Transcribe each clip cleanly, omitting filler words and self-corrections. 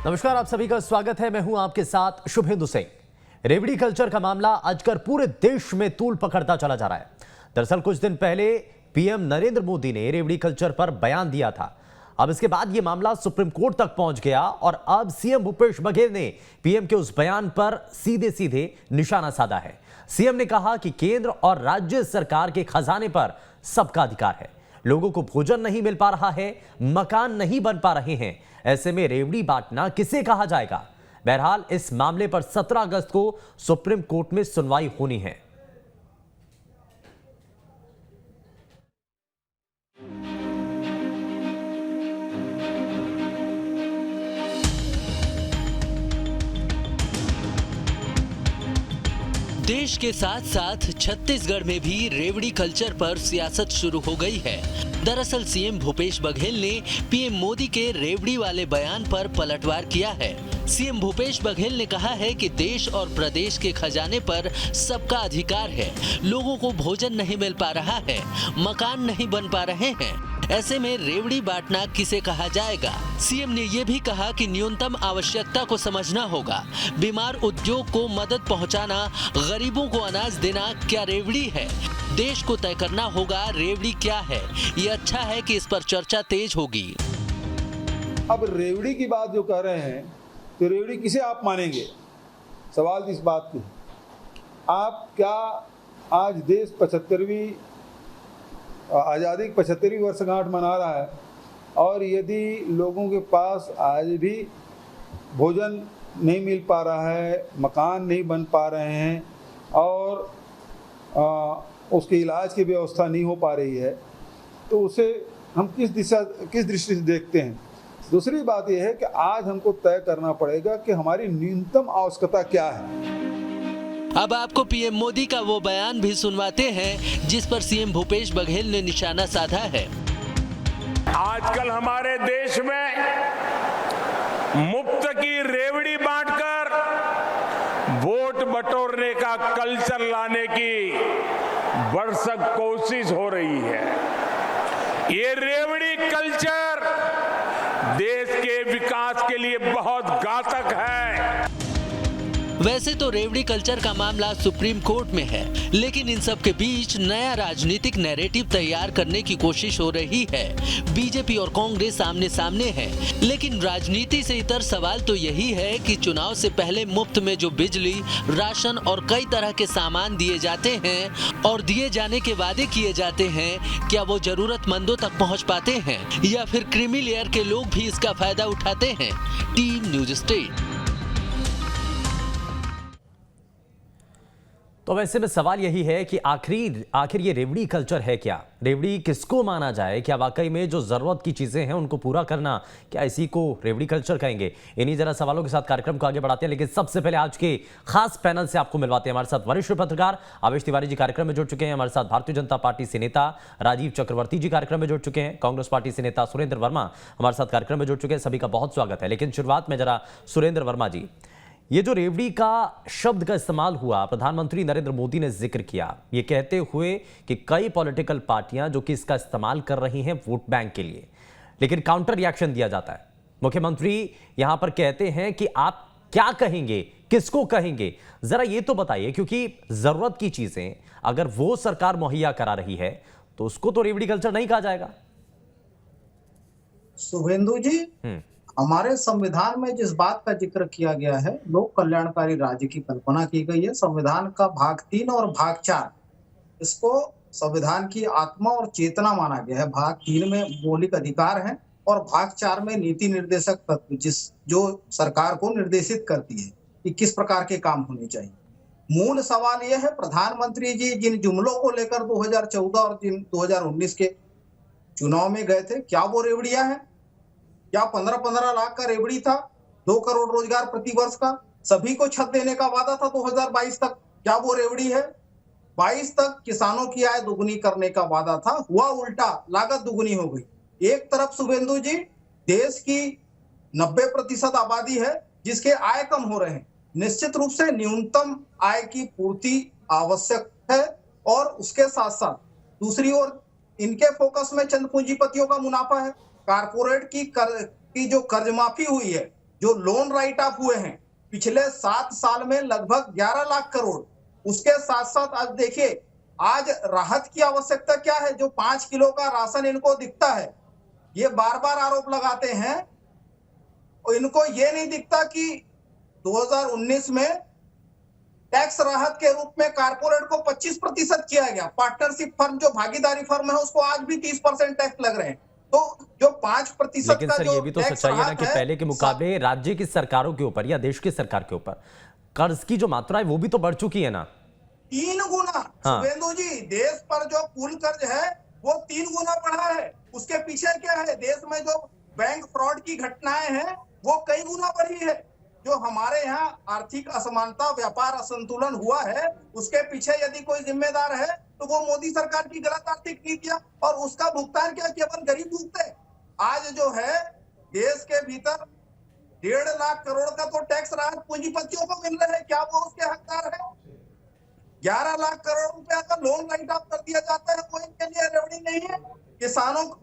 नमस्कार, आप सभी का स्वागत है। मैं हूं आपके साथ शुभेंदु सिंह। रेवड़ी कल्चर का मामला आजकल पूरे देश में तूल पकड़ता चला जा रहा है। दरअसल कुछ दिन पहले पीएम नरेंद्र मोदी ने रेवड़ी कल्चर पर बयान दिया था। अब इसके बाद यह मामला सुप्रीम कोर्ट तक पहुंच गया और अब सीएम भूपेश बघेल ने पीएम के उस बयान पर सीधे सीधे निशाना साधा है। सीएम ने कहा कि केंद्र और राज्य सरकार के खजाने पर सबका अधिकार है। लोगों को भोजन नहीं मिल पा रहा है, मकान नहीं बन पा रहे हैं, ऐसे में रेवड़ी बांटना किसे कहा जाएगा? बहरहाल इस मामले पर 17 अगस्त को सुप्रीम कोर्ट में सुनवाई होनी है। देश के साथ साथ छत्तीसगढ़ में भी रेवड़ी कल्चर पर सियासत शुरू हो गई है। दरअसल सीएम भूपेश बघेल ने पीएम मोदी के रेवड़ी वाले बयान पर पलटवार किया है। सीएम भूपेश बघेल ने कहा है कि देश और प्रदेश के खजाने पर सबका अधिकार है। लोगों को भोजन नहीं मिल पा रहा है, मकान नहीं बन पा रहे हैं, ऐसे में रेवड़ी बांटना किसे कहा जाएगा? सीएम ने यह भी कहा कि न्यूनतम आवश्यकता को समझना होगा। बीमार उद्योग को मदद पहुंचाना, गरीबों को अनाज देना क्या रेवड़ी है? देश को तय करना होगा रेवड़ी क्या है। ये अच्छा है कि इस पर चर्चा तेज होगी। अब रेवड़ी की बात जो कह रहे हैं, तो रेवड़ी किसे आप मानेंगे? सवाल इस बात की, आप क्या आज देश 75वीं आज़ादी की 75वीं वर्षगांठ मना रहा है और यदि लोगों के पास आज भी भोजन नहीं मिल पा रहा है, मकान नहीं बन पा रहे हैं और उसके इलाज की व्यवस्था नहीं हो पा रही है, तो उसे हम किस दृष्टि से देखते हैं? दूसरी बात यह है कि आज हमको तय करना पड़ेगा कि हमारी न्यूनतम आवश्यकता क्या है। अब आपको पीएम मोदी का वो बयान भी सुनवाते हैं जिस पर सीएम भूपेश बघेल ने निशाना साधा है। आजकल हमारे देश में मुफ्त की रेवड़ी बांटकर वोट बटोरने का कल्चर लाने की भरसक कोशिश हो रही है। ये रेवड़ी कल्चर देश के विकास के लिए बहुत घातक है। वैसे तो रेवड़ी कल्चर का मामला सुप्रीम कोर्ट में है, लेकिन इन सब के बीच नया राजनीतिक नैरेटिव तैयार करने की कोशिश हो रही है। बीजेपी और कांग्रेस आमने सामने है, लेकिन राजनीति से इतर सवाल तो यही है कि चुनाव से पहले मुफ्त में जो बिजली, राशन और कई तरह के सामान दिए जाते हैं और दिए जाने के वादे किए जाते हैं, क्या वो जरूरतमंदों तक पहुँच पाते हैं या फिर क्रीमी लेयर के लोग भी इसका फायदा उठाते हैं? Team news state. तो वैसे में सवाल यही है कि आखिर ये रेवड़ी कल्चर है क्या? रेवड़ी किसको माना जाए? क्या वाकई में जो जरूरत की चीजें हैं उनको पूरा करना, क्या इसी को रेवड़ी कल्चर कहेंगे? इन्हीं जरा सवालों के साथ कार्यक्रम को आगे बढ़ाते हैं, लेकिन सबसे पहले आज के खास पैनल से आपको मिलवाते हैं। हमारे साथ वरिष्ठ पत्रकार आवेश तिवारी जी कार्यक्रम में जुड़ चुके हैं। हमारे साथ भारतीय जनता पार्टी से नेता राजीव चक्रवर्ती जी कार्यक्रम में जुड़ चुके हैं। कांग्रेस पार्टी से नेता सुरेंद्र वर्मा हमारे साथ कार्यक्रम में जुड़ चुके हैं। सभी का बहुत स्वागत है। लेकिन शुरुआत में जरा सुरेंद्र वर्मा जी, ये जो रेवड़ी का शब्द का इस्तेमाल हुआ, प्रधानमंत्री नरेंद्र मोदी ने जिक्र किया, ये कहते हुए कि कई पॉलिटिकल पार्टियां जो कि इसका इस्तेमाल कर रही हैं वोट बैंक के लिए, लेकिन काउंटर रिएक्शन दिया जाता है। मुख्यमंत्री यहां पर कहते हैं कि आप क्या कहेंगे, किसको कहेंगे? जरा ये तो बताइए, क्योंकि जरूरत की चीजें अगर वो सरकार मुहैया करा रही है तो उसको तो रेवड़ी कल्चर नहीं कहा जाएगा। शुभेंदु जी, हमारे संविधान में जिस बात का जिक्र किया गया है, लोक कल्याणकारी राज्य की कल्पना की गई है। संविधान का भाग 3 और भाग 4 इसको संविधान की आत्मा और चेतना माना गया है। भाग 3 में मौलिक अधिकार है और भाग 4 में नीति निर्देशक तत्व जो सरकार को निर्देशित करती है कि किस प्रकार के काम होने चाहिए। मूल सवाल यह है, प्रधानमंत्री जी जिन जुमलों को लेकर 2014 और 2019 के चुनाव में गए थे, क्या वो रेवड़ियां हैं? क्या 15-15 लाख का रेवड़ी था? 2 करोड़ रोजगार प्रति वर्ष का, सभी को छत देने का वादा था 2022 तक, क्या वो रेवड़ी है? 22 तक किसानों की आय दुगनी करने का वादा था, हुआ उल्टा, लागत दुगनी हो गई। एक तरफ शुभेंदु जी, देश की 90% आबादी है जिसके आय कम हो रहे हैं। निश्चित रूप से न्यूनतम आय की पूर्ति आवश्यक है और उसके साथ साथ दूसरी ओर इनके फोकस में चंद पूंजीपतियों का मुनाफा है। कारपोरेट की जो कर्ज माफी हुई है जो लोन राइट ऑफ हुए हैं पिछले 7 साल में लगभग 11 लाख करोड़। उसके साथ साथ आज देखिए, आज राहत की आवश्यकता क्या है? जो 5 किलो का राशन इनको दिखता है, ये बार बार आरोप लगाते हैं, और इनको ये नहीं दिखता कि 2019 में टैक्स राहत के रूप में कारपोरेट को 25% किया गया। पार्टनरशिप फर्म जो भागीदारी फर्म है उसको आज भी 30% टैक्स लग रहे हैं। तो जो 5% लेकिन का सर जो ये भी तो टैक्स सच्चाई है ना राहत कि पहले के मुकाबले राज्य की सरकारों के ऊपर या देश की सरकार के ऊपर कर्ज की जो मात्रा है वो भी तो बढ़ चुकी है ना। 3 गुना। हाँ। शुभेंदु जी, देश पर जो कुल कर्ज है वो 3 गुना बढ़ा है। उसके पीछे क्या है? देश में जो बैंक फ्रॉड की घटनाएं हैं वो कई गुना बढ़ी है। जो हमारे यहाँ आर्थिक असमानता, व्यापार असंतुलन हुआ है, उसके पीछे यदि कोई जिम्मेदार है तो वो मोदी सरकार की गलत आर्थिक नीतियां, और उसका भुगतान क्या केवल गरीब भुगते हैं। आज जो है देश के भीतर 1.5 लाख करोड़ का तो टैक्स राहत पूंजीपतियों को मिल रहा है, क्या वो उसके हकदार है? 11 लाख करोड़ रुपया का लोन राइट ऑफ कर दिया जाता है, कोई इनके लिए रेवड़ी नहीं है।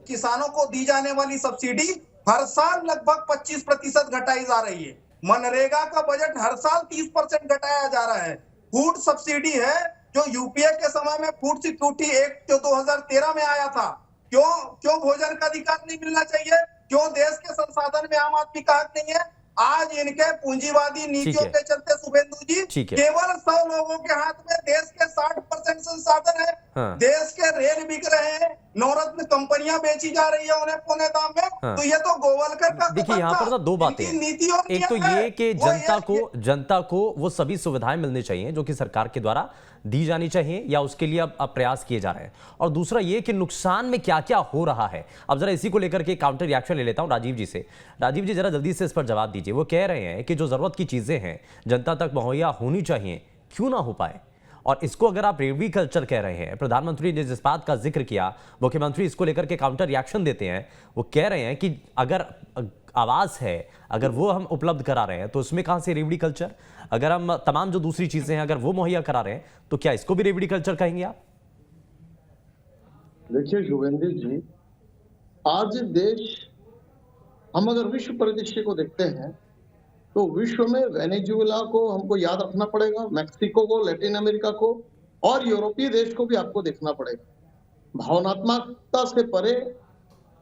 किसानों को दी जाने वाली सब्सिडी हर साल लगभग 25% घटाई जा रही है। मनरेगा का बजट हर साल 30% घटाया जा रहा है। फूड सब्सिडी है, जो यूपीए के समय में फूड सिक्योरिटी एक्ट जो 2013 में आया था, क्यों भोजन का अधिकार नहीं मिलना चाहिए? क्यों देश के संसाधन में आम आदमी का हक नहीं है? आज इनके पूंजीवादी नीतियों के चलते शुभेंदु जी, केवल 100 लोगों के हाथ में देश के 60% संसाधन है। हाँ। देश के रेल बिक रहे हैं, नवरत्न कंपनियां बेची जा रही है उन्हें पौने दाम में। हाँ। तो ये तो गोवलकर का देखिए यहाँ पर तो दो बातें, एक तो ये कि जनता को वो सभी सुविधाएं मिलनी चाहिए जो कि सरकार के द्वारा दी जानी चाहिए या उसके लिए अब प्रयास किए जा रहे हैं, और दूसरा ये कि नुकसान में क्या क्या हो रहा है। अब जरा इसी को लेकर के काउंटर रिएक्शन ले लेता हूं राजीव जी से। राजीव जी जरा जल्दी से इस पर जवाब दीजिए। वो कह रहे हैं कि जो जरूरत की चीजें हैं जनता तक मुहैया होनी चाहिए, क्यों ना हो पाए, और इसको अगर आप रेवड़ी कल्चर कह रहे हैं, प्रधानमंत्री ने जिस बात का जिक्र किया, मुख्यमंत्री इसको लेकर के काउंटर रिएक्शन देते हैं। वो कह रहे हैं कि अगर आवाज है, अगर वो हम उपलब्ध करा रहे हैं तो उसमें कहां से रेवड़ी कल्चर? अगर हम तमाम जो दूसरी चीजें हैं अगर वो मुहैया करा रहे हैं तो क्या इसको भी रेवड़ी कल्चर कहेंगे आप? देखिए शुभेंदु जी, आज देश, हम अगर विश्व परिदृश्य को देखते हैं तो विश्व में वेनेजुएला को हमको याद रखना पड़ेगा, मैक्सिको को, लैटिन अमेरिका को और यूरोपीय देश को भी आपको देखना पड़ेगा। भावनात्मकता से परे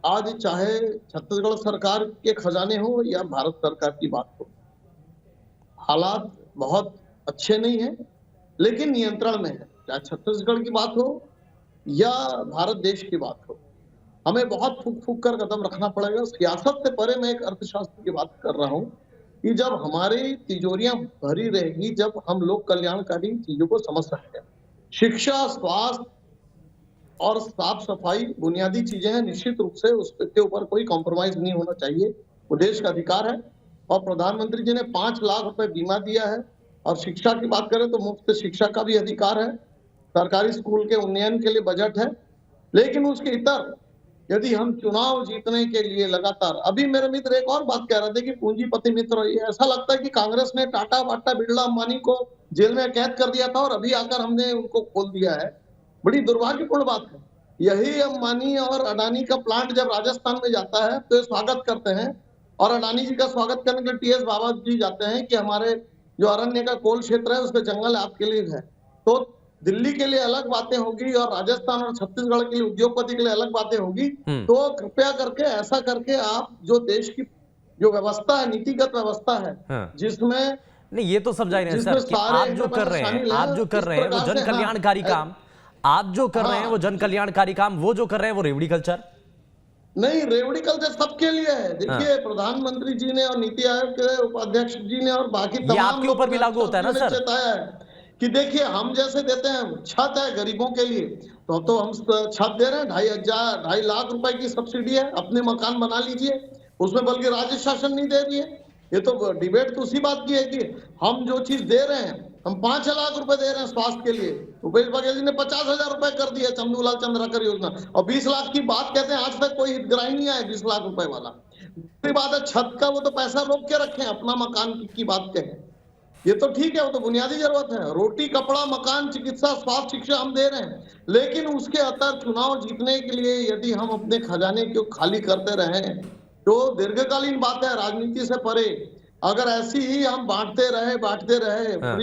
आज चाहे छत्तीसगढ़ सरकार के खजाने हो या भारत सरकार की बात हो, हालात बहुत अच्छे नहीं है, लेकिन नियंत्रण में है। चाहे छत्तीसगढ़ की बात हो या भारत देश की बात हो, हमें बहुत फूक फूक कर कदम रखना पड़ेगा। सियासत से परे मैं एक अर्थशास्त्र की बात कर रहा हूं कि जब हमारी तिजोरियां भरी रहेगी, जब हम लोग कल्याणकारी चीजों को समझ सकते हैं, शिक्षा, स्वास्थ्य और साफ सफाई बुनियादी चीजें हैं, निश्चित रूप से उसके ऊपर कोई कॉम्प्रोमाइज नहीं होना चाहिए, वो देश का अधिकार है। और प्रधानमंत्री जी ने 5 लाख रुपए बीमा दिया है, और शिक्षा की बात करें तो मुफ्त शिक्षा का भी अधिकार है, सरकारी स्कूल के उन्नयन के लिए बजट है। लेकिन उसके इतर यदि हम चुनाव जीतने के लिए लगातार, अभी मेरे मित्र एक और बात कह रहे थे कि पूंजीपति मित्र, ये ऐसा लगता है कि कांग्रेस ने टाटा, बाटा, बिरला, अंबानी को जेल में कैद कर दिया था और अभी आकर हमने उनको खोल दिया है। बड़ी दुर्भाग्यपूर्ण बात है। यही अंबानी और अडानी का प्लांट जब राजस्थान में जाता है तो स्वागत करते हैं, और अडानी जी का स्वागत करने के लिए टीएस बाबा जी जाते हैं कि हमारे जो अरण्य का कोल क्षेत्र है उसका जंगल आपके लिए है। तो दिल्ली के लिए अलग बातें होगी और राजस्थान और छत्तीसगढ़ के लिए, उद्योगपति के लिए अलग बातें होगी। तो कृपया करके ऐसा करके आप जो देश की जो व्यवस्था है, नीतिगत व्यवस्था है, जिसमें नहीं, ये तो समझा ही नहीं सर कि आप जो कर रहे हैं वो जन कल्याणकारी काम, आप जो कर रहे हैं वो जन कल्याणकारी काम, वो जो कर रहे हैं वो रेवड़ी कल्चर नहीं। रेवड़ी कल्चर सबके लिए है। देखिए प्रधानमंत्री जी ने और नीति आयोग के उपाध्यक्ष जी ने और बाकी तमाम आपके ऊपर भी लागू होता है ना सर, बताया है कि देखिए हम जैसे देते हैं, छत है गरीबों के लिए तो हम छत दे रहे हैं, 2.5 लाख रुपए की सब्सिडी है, अपने मकान बना लीजिए, उसमें बल्कि राज्य शासन नहीं दे रही है। ये तो डिबेट तो उसी बात की है कि हम जो चीज दे रहे हैं, हम 5 लाख रुपए दे रहे हैं स्वास्थ्य के लिए, भूपेश बघेल जी ने 50,000 रुपए कर दिया चंदूलाल चंद्राकर योजना, और 20 लाख की बात कहते हैं, आज तक कोई हितग्राही नहीं आया 20 लाख रुपए वाला। दूसरी बात है छत का, वो तो पैसा रोक के रखे, अपना मकान की बात कहें, ये तो ठीक है, वो तो बुनियादी जरूरत है, रोटी, कपड़ा, मकान, चिकित्सा, स्वास्थ्य, शिक्षा हम दे रहे हैं। लेकिन उसके अतर चुनाव जीतने के लिए यदि हम अपने खजाने को खाली करते रहे तो दीर्घकालीन बात है, राजनीति से परे अगर ऐसी ही हम बांटते रहे हाँ।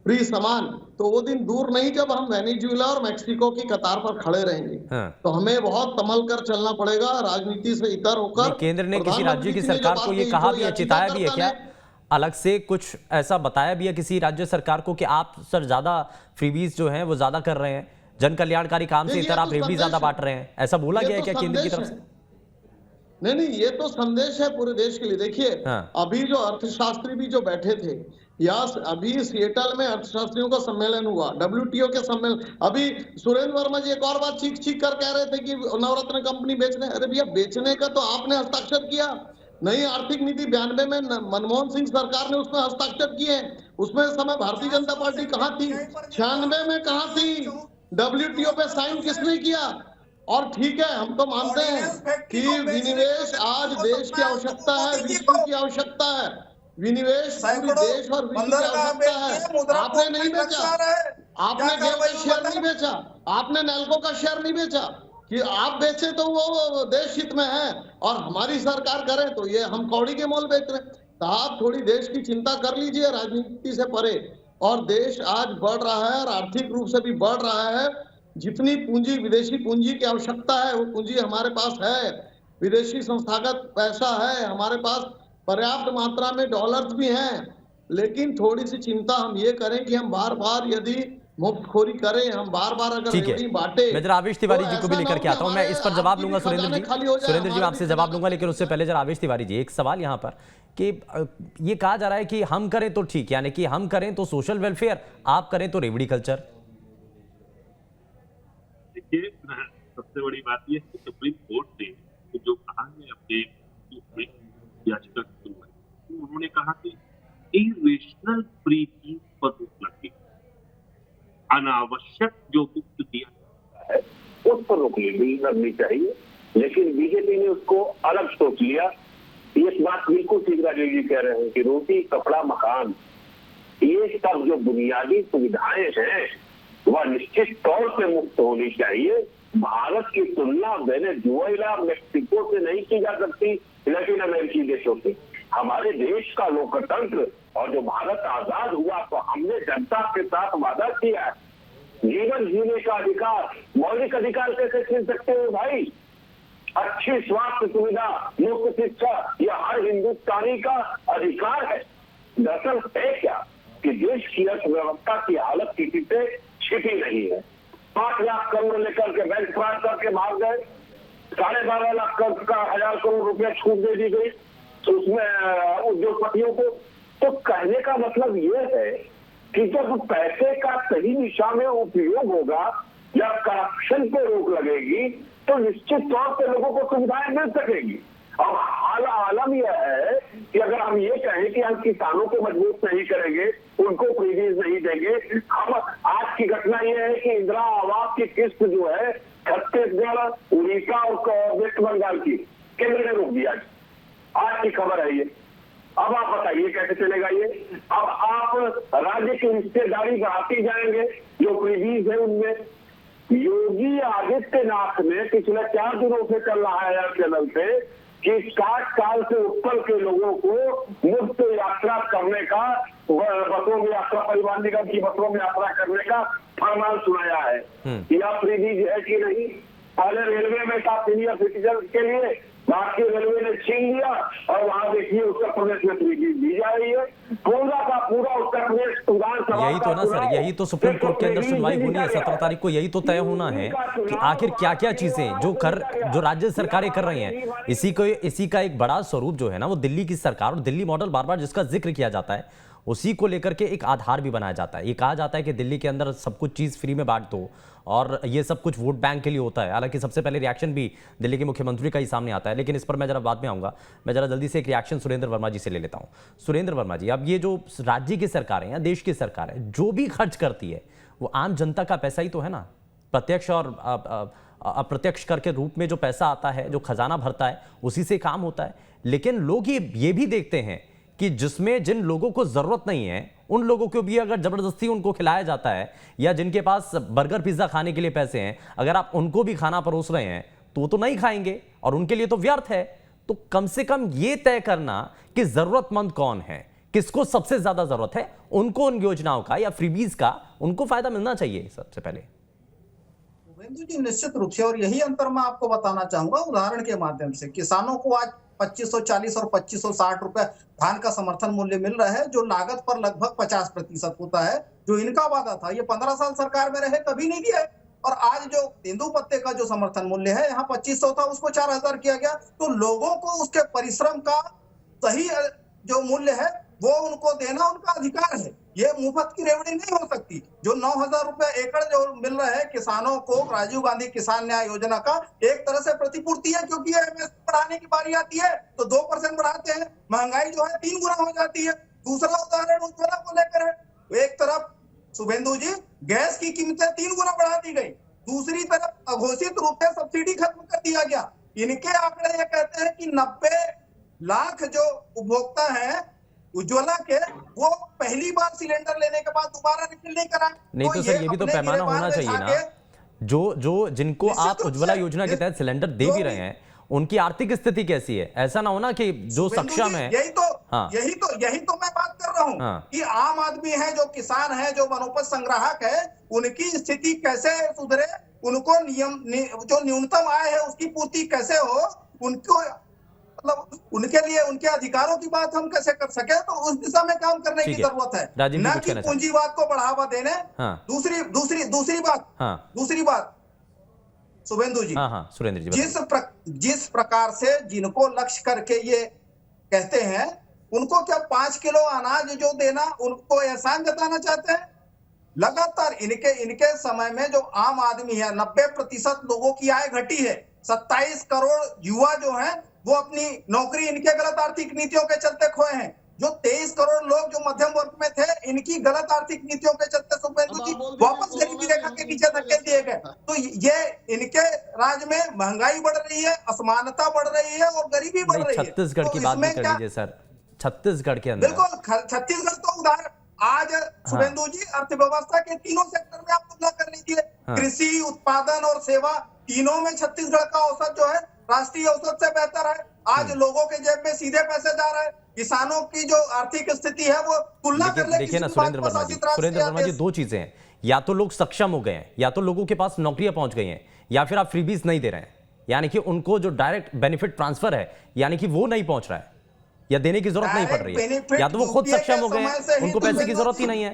फ्री सामान, तो वो दिन दूर नहीं जब हम वेनेजुएला और मेक्सिको की कतार पर खड़े रहेंगे। हाँ। तो हमें बहुत संभल कर चलना पड़ेगा, राजनीति से इतर होकर। नहीं, केंद्र ने किसी राज्य की प्रधानमंत्री जी ने जो सरकार बात को ये कही, कहा जो भी है, याचिका चिताया भी है कर्ता क्या? ने, अलग से कुछ ऐसा बताया भी है किसी राज्य सरकार को कि आप सर ज्यादा फ्रीबीज जो हैं वो ज्यादा कर रहे हैं, जन कल्याणकारी काम से देखिए, इतर आप तो रेवड़ी संदेश ज्यादा है। बांट रहे हैं, ऐसा बोला ये गया है तो क्या केंद्र की संदेश तरफ है। से? नहीं, ये तो संदेश है पूरे देश के लिए। देखिए, हाँ। अभी जो अर्थशास्त्री भी जो बैठे थे, या अभी सिएटल में अर्थशास्त्रियों का सम्मेलन हुआ, WTO के सम्मेलन, अभी सुरेंद्र वर्मा जी एक और बात चीख कर कह रहे थे कि नवरत्न कंपनी बेचने। अरे भैया, बेचने का तो आपने हस्ताक्षर किया। नई आर्थिक नीति 92 में मनमोहन सिंह सरकार ने उसमें हस्ताक्षर किए। उसमें समय भारतीय जनता पार्टी कहाँ थी? 96 में कहाँ थी? WTO पे साइन किसने किया? और ठीक है, हम तो मानते हैं कि विनिवेश आज देश की आवश्यकता है, विश्व की आवश्यकता है। विनिवेश पूरे देश और विश्व की आवश्यकता है। आपने नहीं बेचा, आपने गेल का शेयर नहीं बेचा, आपने नेल्को का शेयर नहीं बेचा। कि आप बेचे तो वो देश हित में है, और हमारी सरकार करे तो ये हम कौड़ी के मोल बेच रहे हैं। तो आप थोड़ी देश की चिंता कर लीजिए, राजनीति से परे। और देश आज बढ़ रहा है और आर्थिक रूप से भी बढ़ रहा है। जितनी पूंजी, विदेशी पूंजी की आवश्यकता है, वो पूंजी हमारे पास है। विदेशी संस्थागत पैसा है हमारे पास, पर्याप्त मात्रा में डॉलर्स भी हैं। लेकिन थोड़ी सी चिंता हम ये करें कि हम बार बार यदि मुफ्तखोरी करें, हम बार बार अगर ठीक है, रेवड़ी बांटे, मैं जरा आवेश तिवारी तो जी को भी ऐसा लेकर ना के हो आता हूं। कि मैं इस पर जवाब आपकी लूंगा भी सुरेंद्र खजाने जी, खाली हो जाए, सुरेंद्र जी मैं हमारे आपसे भी जवाब खजाने लूंगा, लेकिन उससे पहले जरा आवेश तिवारी जी, एक सवाल यहाँ पर कि ये कहा जा रहा है कि हम करें तो ठीक, यानी कि हम करें तो सोशल वेलफेयर, आप करें तो रेवड़ी कल्चर। देखिए, सबसे बड़ी बात यह है कि सुप्रीम कोर्ट ने जो कहा है अपने याचिका के शुरू में, उन्होंने कहा कि इरेशनल प्रीति पर रोक लगेगी, अनावश्यक जो मुक्त दिया जाता है उस पर रोक लगनी चाहिए। लेकिन बीजेपी ने उसको अलग सोच लिया। ये बात बिल्कुल ठीक राजीव जी कह रहे हैं कि रोटी, कपड़ा, मकान, ये सब जो बुनियादी सुविधाएं हैं वह निश्चित तौर पे मुक्त होनी चाहिए। भारत की तुलना वेनेजुएला, मेक्सिको से नहीं की जा सकती, लैटिन अमेरिकी देशों से। हमारे देश का लोकतंत्र और जो भारत आजाद हुआ तो हमने जनता के साथ वादा किया है। जीवन जीने का अधिकार, मौलिक अधिकार कैसे छीन सकते हो भाई? अच्छी स्वास्थ्य सुविधा, मुफ्त शिक्षा, यह हर हिंदुस्तानी का अधिकार है। दरअसल है क्या कि देश की अर्थव्यवस्था की हालत किसी से छिपी नहीं है। 5 लाख करोड़ लेकर के बैंक फ्रॉड करके भाग गए, 12.5 लाख का 1000 करोड़ रुपया छूट दे दी गई तो उसमें उद्योगपतियों को। तो कहने का मतलब ये है कि जब पैसे का सही दिशा में उपयोग होगा या करप्शन पे रोक लगेगी तो निश्चित तौर पे लोगों को सुविधाएं मिल सकेगी। अब आलम यह है कि अगर हम ये कहें कि हम किसानों को मजबूत नहीं करेंगे, उनको फ्रीबीज नहीं देंगे, हम आज की घटना यह है कि इंदिरा आवास की किस्त जो है छत्तीसगढ़, उड़ीसा और वेस्ट बंगाल की केंद्र ने रोक दिया। आज की खबर है ये। अब आप बताइए कैसे चलेगा ये? अब आप राज्य की हिस्सेदारी बढ़ाती जाएंगे, जो फ्रीबीज है उनमें। योगी आदित्यनाथ ने पिछले 4 दिनों से चल रहा है चैनल पे कि 60 साल से ऊपर के लोगों को मुफ्त यात्रा करने का, बसों में यात्रा, परिवहन निगम की बसों में यात्रा करने का फरमान सुनाया है। यह फ्रीबीज है कि नहीं? पहले रेलवे में था सीनियर सिटीजन के लिए, भारतीय रेलवे ने छीन लिया और वहां देखिए उत्तर प्रदेश में फ्रीबीज दी जा रही है। पूरा का पूरा उत्तर प्रदेश विधानसभा, यही तो ना सर, यही तो सुप्रीम कोर्ट के अंदर सुनवाई होनी है 17 तारीख को। यही तो तय होना है कि आखिर क्या क्या चीजें जो राज्य सरकारें कर रही हैं। इसी का एक बड़ा स्वरूप जो है ना, वो दिल्ली की सरकार और दिल्ली मॉडल बार बार जिसका जिक्र किया जाता है, उसी को लेकर के एक आधार भी बनाया जाता है। ये कहा जाता है कि दिल्ली के अंदर सब कुछ चीज फ्री में बांट दो और ये सब कुछ वोट बैंक के लिए होता है। हालांकि सबसे पहले रिएक्शन भी दिल्ली के मुख्यमंत्री का ही सामने आता है, लेकिन इस पर मैं जरा बाद में आऊंगा। मैं जरा जल्दी से एक रिएक्शन सुरेंद्र वर्मा जी से ले लेता हूं। सुरेंद्र वर्मा जी, अब ये जो राज्य की सरकारें या देश की सरकार है, जो भी खर्च करती है वो आम जनता का पैसा ही तो है ना। प्रत्यक्ष और अप्रत्यक्ष कर के रूप में जो पैसा आता है, जो खजाना भरता है, उसी से काम होता है। लेकिन लोग ये भी देखते हैं कि जिन लोगों को जरूरत नहीं है, उन लोगों को भी अगर जबरदस्ती उनको खिलाया जाता है, या जिनके पास बर्गर पिज्जा खाने के लिए पैसे हैं, अगर आप उनको भी खाना परोस रहे हैं तो वो तो नहीं खाएंगे और उनके लिए तो व्यर्थ है। तो कम से कम ये तय करना कि जरूरतमंद कौन है, किसको सबसे ज्यादा जरूरत है, उनको उन योजनाओं का या फ्रीबीज का उनको फायदा मिलना चाहिए सबसे पहले। शुभेंदु जी, निश्चित रूप से, और यही अंतर मैं आपको बताना चाहूंगा उदाहरण के माध्यम से। किसानों को आज 2540 और 2560 रुपए धान का समर्थन मूल्य मिल रहा है, जो लागत पर लगभग 50% होता है। जो इनका वादा था, ये 15 साल सरकार में रहे कभी नहीं दिया है। और आज जो तेंदू पत्ते का जो समर्थन मूल्य है, यहाँ 2500 था, उसको 4000 किया गया। तो लोगों को उसके परिश्रम का सही जो मूल्य है वो उनको देना उनका अधिकार है। ये मुफ्त की रेवड़ी नहीं हो सकती। जो 9000 रुपए एकड़ जो मिल रहा है किसानों को राजीव गांधी किसान न्याय योजना का, एक तरह से प्रतिपूर्ति है, क्योंकि एमएसपी बढ़ाने की बारी आती है तो 2% बढ़ाते हैं, महंगाई जो है 3 गुना हो जाती है। दूसरा उदाहरण उज्ज्वला को लेकर है। एक तरफ शुभेंदु जी गैस की कीमतें 3 गुना बढ़ा दी गई, दूसरी तरफ अघोषित रूप से सब्सिडी खत्म कर दिया गया। इनके आंकड़े ये कहते हैं कि 90 लाख जो उपभोक्ता हैं उज्ज्वला के, वो पहली बार सिलेंडर लेने के बाद दोबारा रिफिल नहीं करा। नहीं तो सर ये भी तो पैमाना होना चाहिए ना, जो जिनको आप उज्ज्वला योजना के तहत सिलेंडर दे भी रहे हैं उनकी आर्थिक स्थिति कैसी है? ऐसा ना होना कि जो सक्षम है। यही तो मैं बात कर रहा हूँ कि आम आदमी है, जो किसान है, जो वनोपज संग्राहक है, उनकी स्थिति कैसे सुधरे, उनको जो न्यूनतम आय है उसकी पूर्ति कैसे हो, उनको मतलब उनके लिए उनके अधिकारों की बात हम कैसे कर सके, तो उस दिशा में काम करने की जरूरत है, न कि पूंजीवाद को बढ़ावा देने। दूसरी बात शुभेंदु जी, सुरेंद्र जी, जिस प्रकार से जिनको लक्ष्य करके ये कहते हैं, उनको क्या 5 किलो अनाज जो देना उनको एहसान जताना चाहते हैं? लगातार इनके समय में जो आम आदमी है, 90% लोगों की आय घटी है। 27 करोड़ युवा जो हैं वो अपनी नौकरी इनके गलत आर्थिक नीतियों के चलते खोए हैं। जो 23 करोड़ लोग जो मध्यम वर्ग में थे, इनकी गलत आर्थिक नीतियों के चलते शुभेंदु जी वापस गरीबी रेखा के नीचे धकेल दिए गए। तो ये इनके राज्य में महंगाई बढ़ रही है, असमानता बढ़ रही है और गरीबी बढ़ रही है। छत्तीसगढ़ की बात कर लीजिए सर, छत्तीसगढ़ के अंदर बिल्कुल छत्तीसगढ़ तो उदाहरण आज शुभेंदु जी अर्थव्यवस्था के तीनों सेक्टर में आप तुलना कर लीजिए, कृषि, उत्पादन और सेवा, तीनों में छत्तीसगढ़ का औसत जो है राष्ट्रीय औसत से बेहतर है। आज लोगों के जेब में सीधे पैसे जा रहे हैं। किसानों की जो आर्थिक स्थिति है वो तुलना कर ले। देखिए ना सुरेंद्र वर्मा जी, दो चीजें हैं, या तो लोग सक्षम हो गए हैं, या तो लोगों के पास नौकरियां पहुंच गई हैं, या फिर आप फ्रीबीज नहीं दे रहे हैं, यानी कि उनको जो डायरेक्ट बेनिफिट ट्रांसफर है यानी कि वो नहीं पहुंच रहा है, या देने की जरूरत नहीं पड़ रही है, या तो वो खुद सक्षम हो गए हैं, उनको पैसे की जरूरत ही नहीं है।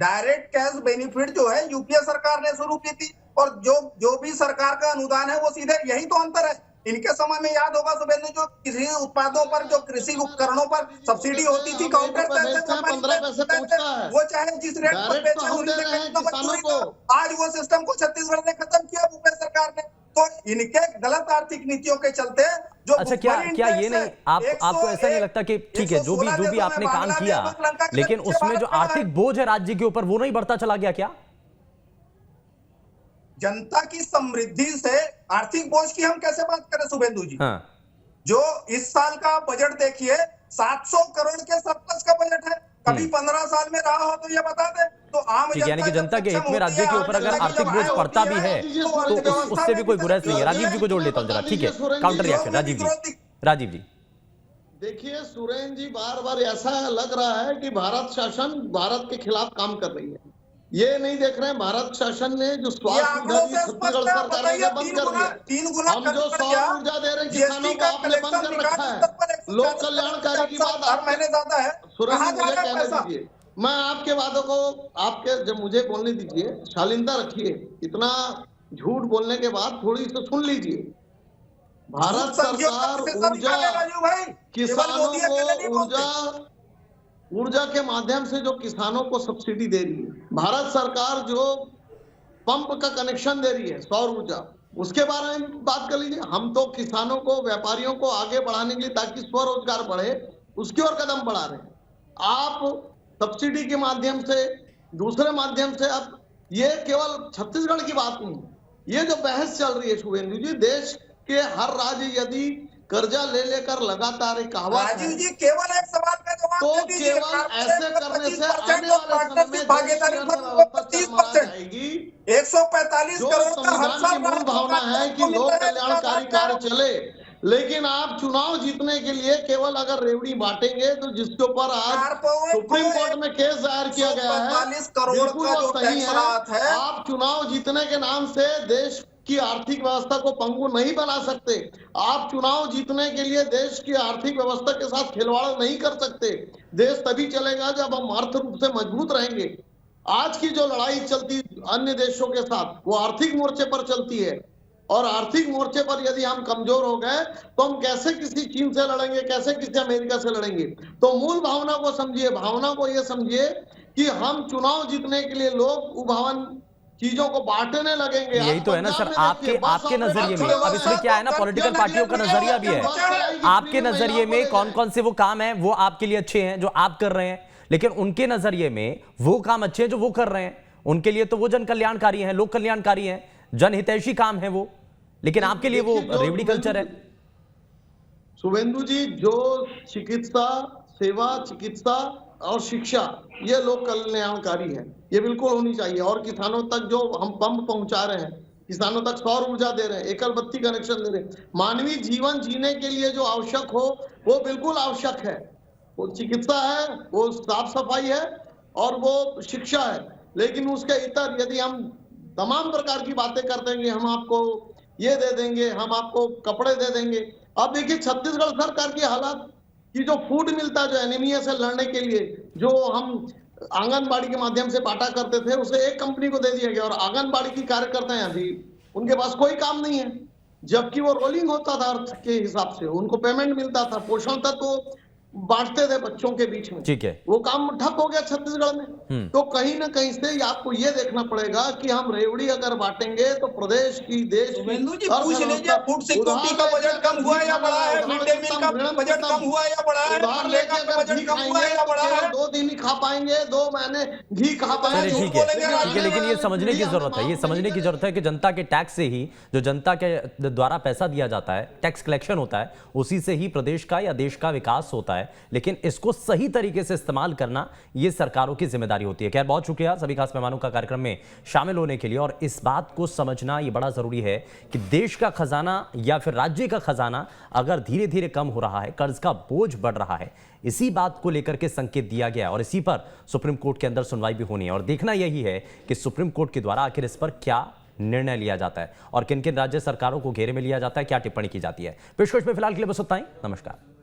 डायरेक्ट कैश बेनिफिट जो है यूपीए सरकार ने शुरू की थी, और जो भी सरकार का अनुदान है वो सीधे, यही तो अंतर है। इनके समय में याद होगा सुबेंदु, जो कृषि उत्पादों पर, जो कृषि उपकरणों पर सब्सिडी होती थी, काउंटर वो चाहे जिस रेट पर बेचे, आज वो सिस्टम को छत्तीसगढ़ ने खत्म किया भूपेश सरकार ने। तो इनके गलत आर्थिक नीतियों के चलते जो अच्छा क्या ये नहीं आपको ऐसा नहीं लगता कि ठीक है जो भी आपने काम किया, लेकिन उसमें जो आर्थिक बोझ है राज्य के ऊपर वो नहीं बढ़ता चला गया क्या? जनता की समृद्धि से आर्थिक बोझ की हम कैसे बात करें शुभेंदु जी? जो इस साल का बजट देखिए, 700 करोड़ के सरप्लस का बजट है। कभी 15 साल में रहा हो तो ये बता दे। तो आम यानी कि जनता के हित में राज्य के ऊपर अगर आर्थिक बोझ पड़ता भी है तो उससे भी कोई गुरेज नहीं है। राजीव जी को जोड़ लेता हूं जरा, ठीक है, काउंटर रिएक्शन राजीव जी। देखिए सुरेंद्र जी, बार बार ऐसा लग रहा है कि भारत शासन भारत के खिलाफ काम कर रही है। ये नहीं देख रहे हैं भारत शासन ने जो स्वास्थ्य सुविधा छत्तीसगढ़ सरकार ने बंद कर दिया। हम जो सौर ऊर्जा दे रहे हैं किसानों को आपने बंद कर रखा है। लोक कल्याणकारी की बात सुरेंद्र मुझे कहने दीजिए, मैं आपके वादों को जब मुझे बोलने दीजिए, शालीनता रखिए। इतना झूठ बोलने के बाद थोड़ी सी सुन लीजिए। भारत सरकार किसानों को ऊर्जा के माध्यम से जो किसानों को सब्सिडी दे रही है, भारत सरकार जो पंप का कनेक्शन दे रही है सौर ऊर्जा, उसके बारे में बात कर लीजिए। हम तो किसानों को, व्यापारियों को आगे बढ़ाने के लिए ताकि स्वरोजगार बढ़े उसकी ओर कदम बढ़ा रहे हैं। आप सब्सिडी के माध्यम से, दूसरे माध्यम से, आप ये केवल छत्तीसगढ़ की बात नहीं, ये जो बहस चल रही है शुभेंदु जी, देश के हर राज्य यदि कर्जा ले लेकर लगातार एक राजीव जी केवल एक सवाल का जवाब तो केवल ऐसे करने से आने वाले समय में भागीदारी 30% आएगी। 145 करोड़ का हर साल मूल भावना है कि लोक कल्याणकारी कार्य चले, लेकिन आप चुनाव जीतने के लिए केवल अगर रेवड़ी बांटेंगे तो जिसके ऊपर आज सुप्रीम कोर्ट में केस दायर किया गया है, 45 करोड़ बिल्कुल का वो जो सही टैक्स राहत है। आप चुनाव जीतने के नाम से देश की आर्थिक व्यवस्था को पंगु नहीं बना सकते। आप चुनाव जीतने के लिए देश की आर्थिक व्यवस्था के साथ खिलवाड़ नहीं कर सकते। देश तभी चलेगा जब हम अर्थ रूप से मजबूत रहेंगे। आज की जो लड़ाई चलती अन्य देशों के साथ वो आर्थिक मोर्चे पर चलती है, और आर्थिक मोर्चे पर यदि हम कमजोर हो गए तो हम कैसे किसी चीन से लड़ेंगे, कैसे किसी अमेरिका से लड़ेंगे। तो मूल भावना को समझिए, भावना को ये समझिए कि हम चुनाव जीतने के लिए लोग उभावन चीजों को बांटने लगेंगे। यही तो है ना सर, आपके नजरिए में अब इसमें क्या है ना, पॉलिटिकल पार्टियों का नजरिया भी है। आपके नजरिए में कौन कौन से वो काम है वो आपके लिए अच्छे हैं जो आप कर रहे हैं, लेकिन उनके नजरिए में वो काम अच्छे हैं जो वो कर रहे हैं। उनके लिए तो वो जन कल्याणकारी हैं, लोक कल्याणकारी हैं, जनहितैषी काम है वो, लेकिन आपके लिए वो रेवड़ी कल्चर है। शुभेंदु जी, जो चिकित्सा सेवा, चिकित्सा और शिक्षा ये लोक कल्याणकारी है, ये बिल्कुल होनी चाहिए। और किसानों तक जो हम पंप पहुंचा रहे हैं, किसानों तक सौर ऊर्जा दे रहे हैं, एकल बत्ती कनेक्शन दे रहे हैं, मानवीय जीवन जीने के लिए जो आवश्यक हो वो बिल्कुल आवश्यक है। वो चिकित्सा है, वो साफ सफाई है और वो शिक्षा है। लेकिन उसके इतर यदि हम तमाम प्रकार की बातें करते हैं कि हम आपको ये दे देंगे, हम आपको कपड़े दे देंगे। अब देखिए छत्तीसगढ़ सरकार की हालत कि जो फूड मिलता है, जो एनीमिया से लड़ने के लिए जो हम आंगनबाड़ी के माध्यम से बांटा करते थे, उसे एक कंपनी को दे दिया गया और आंगनबाड़ी की कार्यकर्ता हैं अभी उनके पास कोई काम नहीं है, जबकि वो रोलिंग होता था अर्थ के हिसाब से, उनको पेमेंट मिलता था, पोषण तत्व तो बांटते थे बच्चों के बीच में। ठीक है, वो काम ठप हो गया छत्तीसगढ़ में। तो कहीं ना कहीं से आपको ये देखना पड़ेगा कि हम रेवड़ी अगर बांटेंगे तो प्रदेश की, देश की पूछ लीजिए, फूड सिक्योरिटी का बजट कम हुआ या बढ़ा है, मिड डे मील का बजट कम हुआ या बढ़ा है, मनरेगा का बजट कम हुआ या बढ़ा है। 2 दिन ही खा पाएंगे, 2 महीने घी खा पाएंगे। ठीक है, लेकिन ये समझने की जरूरत है, ये समझने की जरूरत है कि जनता के टैक्स से ही, जो जनता के द्वारा पैसा दिया जाता है, टैक्स कलेक्शन होता है, उसी से ही प्रदेश का या देश का विकास होता है। लेकिन इसको सही तरीके से इस्तेमाल करना ये सरकारों की जिम्मेदारी होती है। खैर, बहुत शुक्रिया सभी खास मेहमानों का कार्यक्रम में शामिल होने के लिए। और इस बात को समझना ये बड़ा जरूरी है कि देश का खजाना या फिर राज्य का खजाना अगर धीरे धीरे कम हो रहा है, कर्ज का बोझ बढ़ रहा है, इसी बात को लेकर के संकेत दिया गया और इसी पर सुप्रीम कोर्ट के अंदर सुनवाई भी होनी है। और देखना यही है कि सुप्रीम कोर्ट के द्वारा आखिर इस पर क्या निर्णय लिया जाता है और किन किन राज्य सरकारों को घेरे में लिया जाता है, क्या टिप्पणी की जाती है। पेशकश में फिलहाल के लिए बस उतना ही। नमस्कार।